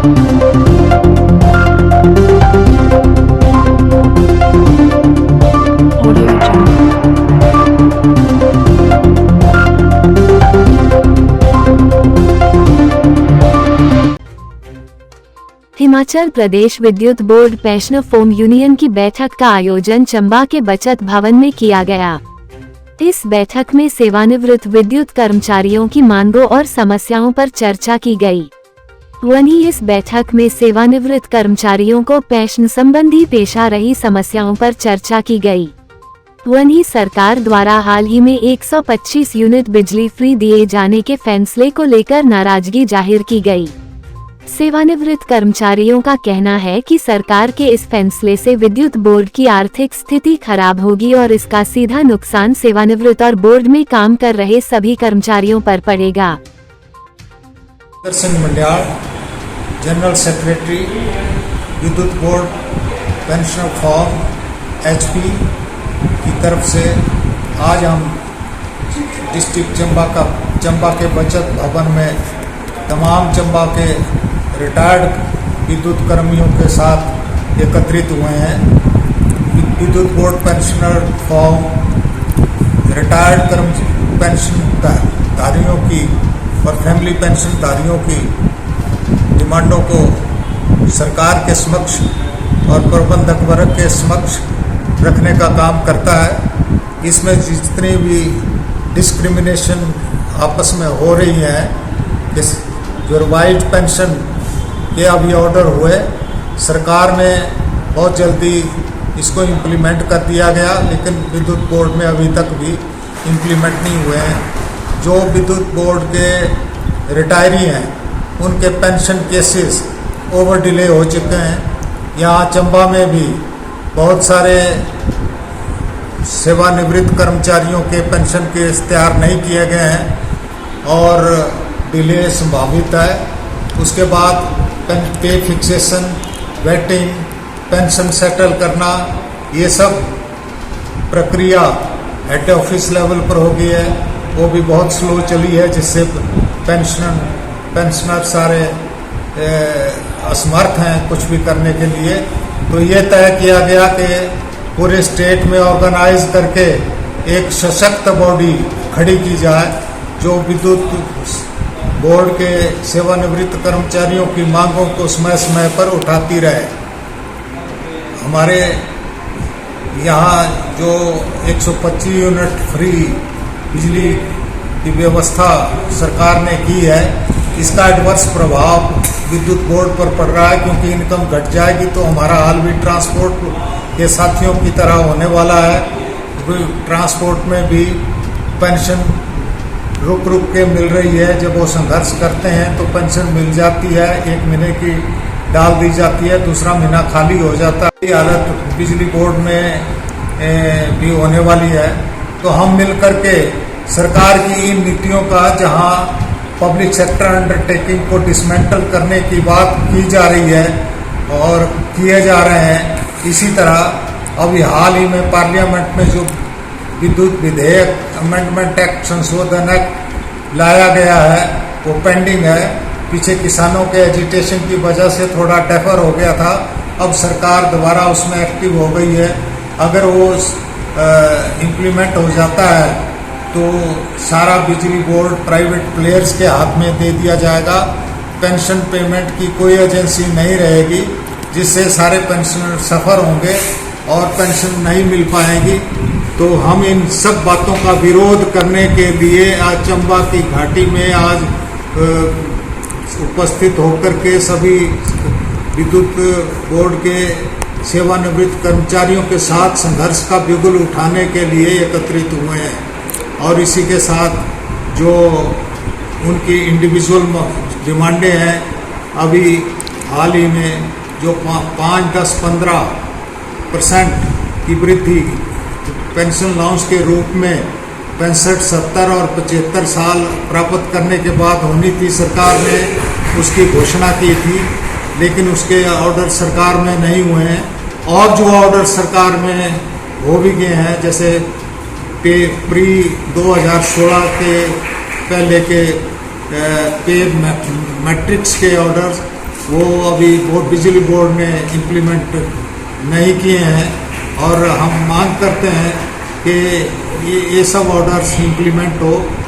हिमाचल प्रदेश विद्युत board pensioner foam union की बैठक का आयोजन चंबा के बचत भवन में किया गया। इस बैठक में सेवानिवृत्त विद्युत कर्मचारियों की मांगों और समस्याओं पर चर्चा की गई। वहीं इस बैठक में सेवानिवृत्त कर्मचारियों को पेंशन संबंधी पेश आ रही समस्याओं पर चर्चा की गई। वहीं सरकार द्वारा हाल ही में 125 यूनिट बिजली फ्री दिए जाने के फैसले को लेकर नाराजगी जाहिर की गई। सेवानिवृत्त कर्मचारियों का कहना है कि सरकार के इस फैसले से विद्युत बोर्ड की आर्थिक स्थिति खराब होगी और इसका सीधा नुकसान सेवानिवृत्त और बोर्ड में काम कर रहे सभी कर्मचारियों पर पड़ेगा। सिंह मंडियाल, जनरल सेक्रेटरी, विद्युत बोर्ड पेंशनर फॉर्म HP की तरफ से आज हम डिस्ट्रिक्ट चंबा के बचत भवन में तमाम चंबा के रिटायर्ड विद्युत कर्मियों के साथ एकत्रित हुए हैं। विद्युत board pensioner form retired pension धारियों की और फैमिली पेंशन धारियों की डिमांडों को सरकार के समक्ष और प्रबंधक वर्ग के समक्ष रखने का काम करता है। इसमें जितनी भी डिस्क्रिमिनेशन आपस में हो रही है, जो रिवाइज्ड पेंशन के अभी ऑर्डर हुए, सरकार ने बहुत जल्दी इसको इम्प्लीमेंट कर दिया गया, लेकिन विद्युत बोर्ड में अभी तक भी इम्प्लीमेंट नहीं हुए हैं। जो विद्युत बोर्ड के रिटायरी हैं उनके पेंशन केसेस ओवर डिले हो चुके हैं। यहाँ चंबा में भी बहुत सारे सेवानिवृत्त कर्मचारियों के पेंशन केस तैयार नहीं किए गए हैं और डिले संभावित है। उसके बाद पे फिक्सेशन, वेटिंग, पेंशन सेटल करना, ये सब प्रक्रिया हेड ऑफिस लेवल पर हो गई है, वो भी बहुत स्लो चली है, जिससे पेंशनर सारे असमर्थ हैं कुछ भी करने के लिए। तो ये तय किया गया कि पूरे स्टेट में ऑर्गेनाइज करके एक सशक्त बॉडी खड़ी की जाए जो विद्युत बोर्ड के सेवानिवृत्त कर्मचारियों की मांगों को समय समय पर उठाती रहे। हमारे यहाँ जो 125 यूनिट फ्री बिजली की व्यवस्था सरकार ने की है, इसका एडवर्स प्रभाव विद्युत बोर्ड पर पड़ रहा है, क्योंकि इनकम घट जाएगी तो हमारा हाल भी ट्रांसपोर्ट के साथियों की तरह होने वाला है। ट्रांसपोर्ट में भी पेंशन रुक के मिल रही है। जब वो संघर्ष करते हैं तो पेंशन मिल जाती है, एक महीने की डाल दी जाती है, दूसरा महीना खाली हो जाता है। ये हालत बिजली बोर्ड में भी होने वाली है। तो हम मिलकर के सरकार की इन नीतियों का, जहां पब्लिक सेक्टर अंडरटेकिंग को डिसमेंटल करने की बात की जा रही है और किए जा रहे हैं, इसी तरह अभी हाल ही में पार्लियामेंट में जो विद्युत विधेयक अमेंडमेंट एक्ट संशोधन एक्ट लाया गया है वो पेंडिंग है। पीछे किसानों के एजिटेशन की वजह से थोड़ा डेफर हो गया था, अब सरकार दोबारा उसमें एक्टिव हो गई है। अगर वो इम्प्लीमेंट हो जाता है तो सारा बिजली बोर्ड प्राइवेट प्लेयर्स के हाथ में दे दिया जाएगा। पेंशन पेमेंट की कोई एजेंसी नहीं रहेगी, जिससे सारे पेंशनर सफ़र होंगे और पेंशन नहीं मिल पाएगी। तो हम इन सब बातों का विरोध करने के लिए आज चंबा की घाटी में आज उपस्थित होकर के सभी विद्युत बोर्ड के सेवानिवृत्त कर्मचारियों के साथ संघर्ष का बिगुल उठाने के लिए एकत्रित हुए हैं। और इसी के साथ जो उनकी इंडिविजुअल डिमांडें हैं, अभी हाल ही में जो 5, 10, 15% की वृद्धि पेंशन लाउंस के रूप में 65, 70 और 75 साल प्राप्त करने के बाद होनी थी, सरकार ने उसकी घोषणा की थी, लेकिन उसके ऑर्डर सरकार में नहीं हुए हैं। और जो ऑर्डर सरकार में हो भी गए हैं, जैसे प्री 2016 के पहले के पे मैट्रिक्स के ऑर्डर, वो अभी बिजली बोर्ड ने इम्प्लीमेंट नहीं किए हैं और हम मांग करते हैं कि ये सब ऑर्डर्स इम्प्लीमेंट हो